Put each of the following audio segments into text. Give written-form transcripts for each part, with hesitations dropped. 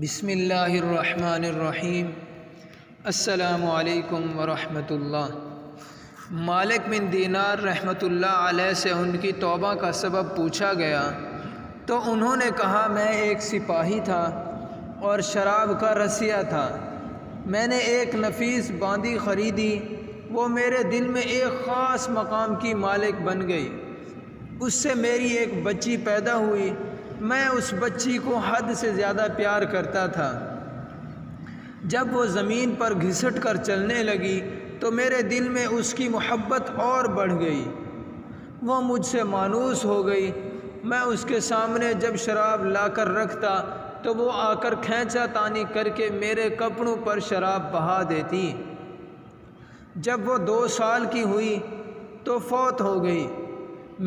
بسم اللہ الرحمن الرحیم۔ السلام علیکم ورحمۃ اللہ۔ مالک بن دینار رحمۃ اللہ علیہ سے ان کی توبہ کا سبب پوچھا گیا تو انہوں نے کہا، میں ایک سپاہی تھا اور شراب کا رسیہ تھا۔ میں نے ایک نفیس باندی خریدی، وہ میرے دل میں ایک خاص مقام کی مالک بن گئی۔ اس سے میری ایک بچی پیدا ہوئی۔ میں اس بچی کو حد سے زیادہ پیار کرتا تھا۔ جب وہ زمین پر گھسٹ کر چلنے لگی تو میرے دل میں اس کی محبت اور بڑھ گئی۔ وہ مجھ سے مانوس ہو گئی۔ میں اس کے سامنے جب شراب لا کر رکھتا تو وہ آ کر کھینچا تانی کر کے میرے کپڑوں پر شراب بہا دیتی۔ جب وہ 2 سال کی ہوئی تو فوت ہو گئی۔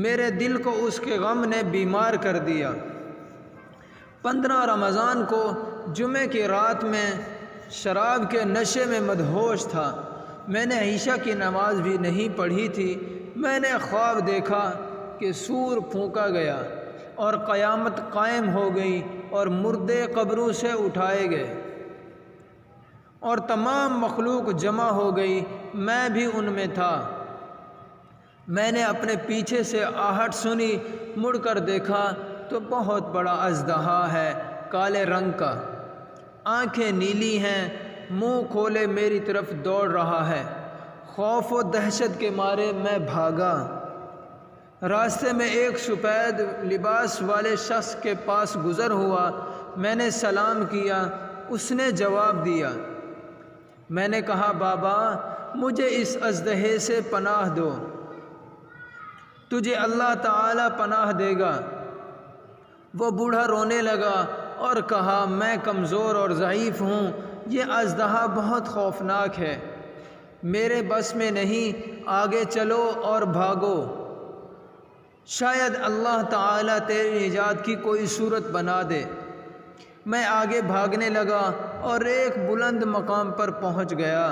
میرے دل کو اس کے غم نے بیمار کر دیا۔ 15 رمضان کو جمعے کی رات میں شراب کے نشے میں مدہوش تھا۔ میں نے عشاء کی نماز بھی نہیں پڑھی تھی۔ میں نے خواب دیکھا کہ سور پھونکا گیا اور قیامت قائم ہو گئی اور مردے قبروں سے اٹھائے گئے اور تمام مخلوق جمع ہو گئی، میں بھی ان میں تھا۔ میں نے اپنے پیچھے سے آہٹ سنی، مڑ کر دیکھا تو بہت بڑا اژدہا ہے، کالے رنگ کا، آنکھیں نیلی ہیں، منہ کھولے میری طرف دوڑ رہا ہے۔ خوف و دہشت کے مارے میں بھاگا۔ راستے میں ایک سفید لباس والے شخص کے پاس گزر ہوا۔ میں نے سلام کیا، اس نے جواب دیا۔ میں نے کہا، بابا مجھے اس اژدہے سے پناہ دو، تجھے اللہ تعالی پناہ دے گا۔ وہ بوڑھا رونے لگا اور کہا، میں کمزور اور ضعیف ہوں، یہ اژدہا بہت خوفناک ہے، میرے بس میں نہیں، آگے چلو اور بھاگو، شاید اللہ تعالی تیری نجات کی کوئی صورت بنا دے۔ میں آگے بھاگنے لگا اور ایک بلند مقام پر پہنچ گیا۔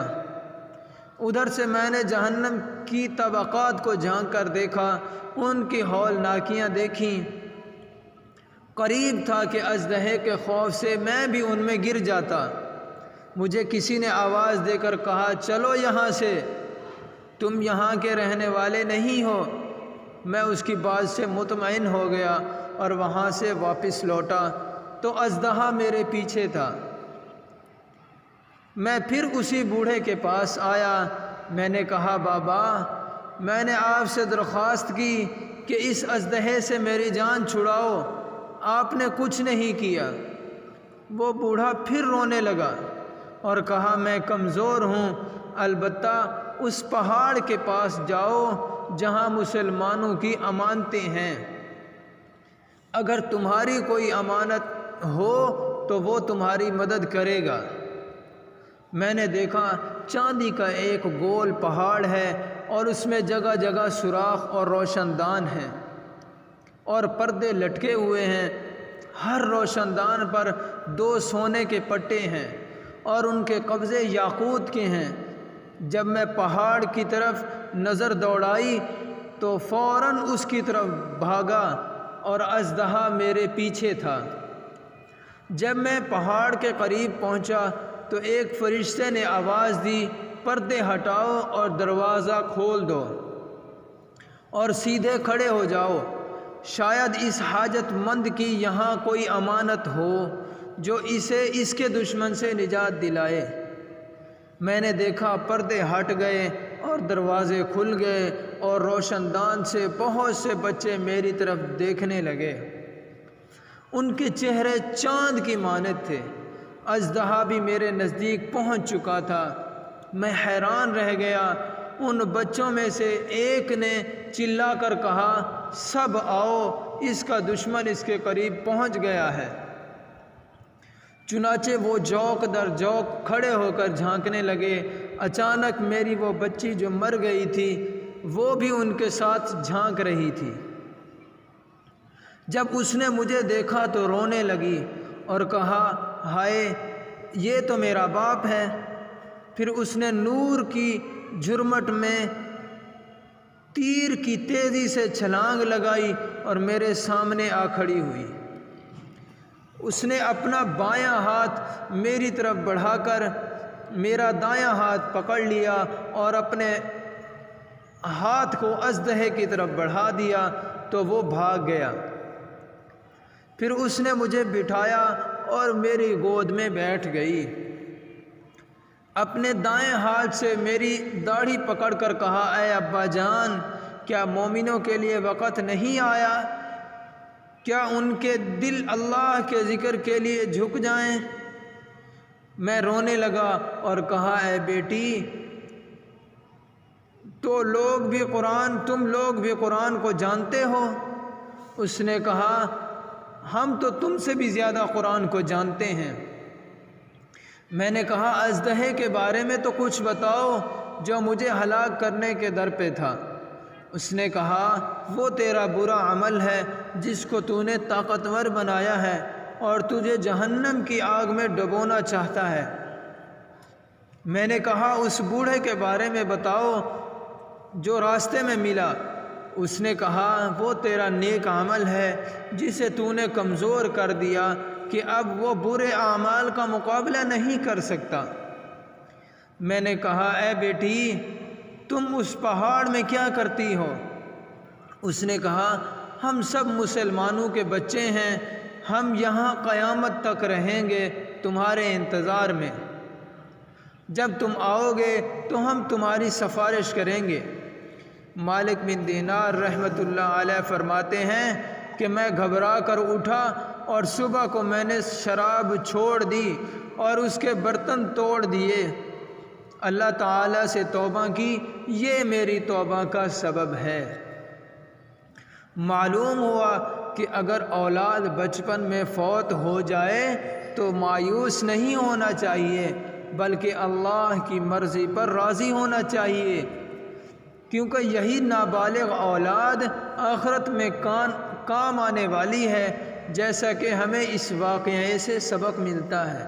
ادھر سے میں نے جہنم کی طبقات کو جھانک کر دیکھا، ان کی ہولناکیاں دیکھیں۔ قریب تھا کہ اژدہے کے خوف سے میں بھی ان میں گر جاتا۔ مجھے کسی نے آواز دے کر کہا، چلو یہاں سے، تم یہاں کے رہنے والے نہیں ہو۔ میں اس کی بات سے مطمئن ہو گیا اور وہاں سے واپس لوٹا تو اژدہا میرے پیچھے تھا۔ میں پھر اسی بوڑھے کے پاس آیا۔ میں نے کہا، بابا میں نے آپ سے درخواست کی کہ اس اژدہے سے میری جان چھڑاؤ، آپ نے کچھ نہیں کیا۔ وہ بوڑھا پھر رونے لگا اور کہا، میں کمزور ہوں، البتہ اس پہاڑ کے پاس جاؤ جہاں مسلمانوں کی امانتیں ہیں، اگر تمہاری کوئی امانت ہو تو وہ تمہاری مدد کرے گا۔ میں نے دیکھا چاندی کا ایک گول پہاڑ ہے اور اس میں جگہ جگہ سوراخ اور روشن دان ہیں اور پردے لٹکے ہوئے ہیں۔ ہر روشن دان پر 2 سونے کے پٹے ہیں اور ان کے قبضے یاقوت کے ہیں۔ جب میں پہاڑ کی طرف نظر دوڑائی تو فوراً اس کی طرف بھاگا اور اژدہا میرے پیچھے تھا۔ جب میں پہاڑ کے قریب پہنچا تو ایک فرشتے نے آواز دی، پردے ہٹاؤ اور دروازہ کھول دو اور سیدھے کھڑے ہو جاؤ، شاید اس حاجت مند کی یہاں کوئی امانت ہو جو اسے اس کے دشمن سے نجات دلائے۔ میں نے دیکھا پردے ہٹ گئے اور دروازے کھل گئے اور روشن دان سے بہت سے بچے میری طرف دیکھنے لگے۔ ان کے چہرے چاند کی مانند تھے۔ اژدہا بھی میرے نزدیک پہنچ چکا تھا۔ میں حیران رہ گیا۔ ان بچوں میں سے ایک نے چلا کر کہا، سب آؤ، اس کا دشمن اس کے قریب پہنچ گیا ہے۔ چنانچہ وہ جوق در جوق کھڑے ہو کر جھانکنے لگے۔ اچانک میری وہ بچی جو مر گئی تھی وہ بھی ان کے ساتھ جھانک رہی تھی۔ جب اس نے مجھے دیکھا تو رونے لگی اور کہا، ہائے یہ تو میرا باپ ہے۔ پھر اس نے نور کی جھرمٹ میں تیر کی تیزی سے چھلانگ لگائی اور میرے سامنے آ کھڑی ہوئی۔ اس نے اپنا بایاں ہاتھ میری طرف بڑھا کر میرا دایاں ہاتھ پکڑ لیا اور اپنے ہاتھ کو اژدہے کی طرف بڑھا دیا تو وہ بھاگ گیا۔ پھر اس نے مجھے بٹھایا اور میری گود میں بیٹھ گئی۔ اپنے دائیں ہاتھ سے میری داڑھی پکڑ کر کہا، اے ابا جان، کیا مومنوں کے لیے وقت نہیں آیا؟ کیا ان کے دل اللہ کے ذکر کے لیے جھک جائیں؟ میں رونے لگا اور کہا، اے بیٹی، تم لوگ بھی قرآن کو جانتے ہو؟ اس نے کہا، ہم تو تم سے بھی زیادہ قرآن کو جانتے ہیں۔ میں نے کہا، اژدہے کے بارے میں تو کچھ بتاؤ جو مجھے ہلاک کرنے کے در پہ تھا۔ اس نے کہا، وہ تیرا برا عمل ہے جس کو تو نے طاقتور بنایا ہے اور تجھے جہنم کی آگ میں ڈبونا چاہتا ہے۔ میں نے کہا، اس بوڑھے کے بارے میں بتاؤ جو راستے میں ملا۔ اس نے کہا، وہ تیرا نیک عمل ہے جسے تو نے کمزور کر دیا کہ اب وہ برے اعمال کا مقابلہ نہیں کر سکتا۔ میں نے کہا، اے بیٹی، تم اس پہاڑ میں کیا کرتی ہو؟ اس نے کہا، ہم سب مسلمانوں کے بچے ہیں، ہم یہاں قیامت تک رہیں گے تمہارے انتظار میں۔ جب تم آؤ گے تو ہم تمہاری سفارش کریں گے۔ مالک بن دینار رحمۃ اللہ علیہ فرماتے ہیں کہ میں گھبرا کر اٹھا اور صبح کو میں نے شراب چھوڑ دی اور اس کے برتن توڑ دیے۔ اللہ تعالیٰ سے توبہ کی، یہ میری توبہ کا سبب ہے۔ معلوم ہوا کہ اگر اولاد بچپن میں فوت ہو جائے تو مایوس نہیں ہونا چاہیے، بلکہ اللہ کی مرضی پر راضی ہونا چاہیے، کیونکہ یہی نابالغ اولاد آخرت میں کام آنے والی ہے، جیسا کہ ہمیں اس واقعے سے سبق ملتا ہے۔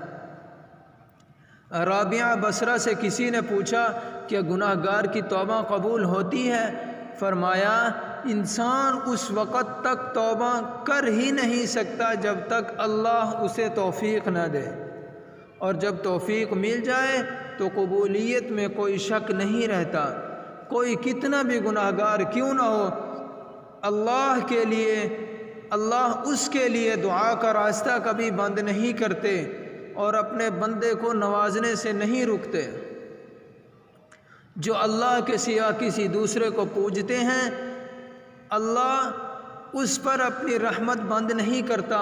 رابعہ بصرہ سے کسی نے پوچھا کہ گناہ گار کی توبہ قبول ہوتی ہے؟ فرمایا، انسان اس وقت تک توبہ کر ہی نہیں سکتا جب تک اللہ اسے توفیق نہ دے، اور جب توفیق مل جائے تو قبولیت میں کوئی شک نہیں رہتا۔ کوئی کتنا بھی گناہ گار کیوں نہ ہو، اللہ اس کے لیے دعا کا راستہ کبھی بند نہیں کرتے اور اپنے بندے کو نوازنے سے نہیں رکتے۔ جو اللہ کے سوا کسی دوسرے کو پوجتے ہیں، اللہ اس پر اپنی رحمت بند نہیں کرتا،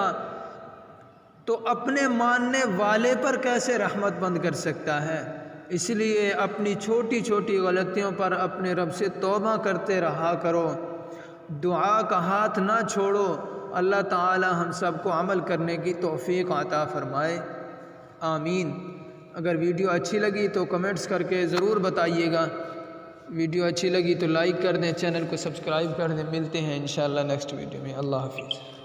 تو اپنے ماننے والے پر کیسے رحمت بند کر سکتا ہے؟ اس لیے اپنی چھوٹی چھوٹی غلطیوں پر اپنے رب سے توبہ کرتے رہا کرو، دعا کا ہاتھ نہ چھوڑو۔ اللہ تعالی ہم سب کو عمل کرنے کی توفیق عطا فرمائے، آمین۔ اگر ویڈیو اچھی لگی تو کمنٹس کر کے ضرور بتائیے گا، ویڈیو اچھی لگی تو لائک کر دیں، چینل کو سبسکرائب کر دیں۔ ملتے ہیں انشاءاللہ نیکسٹ ویڈیو میں۔ اللہ حافظ۔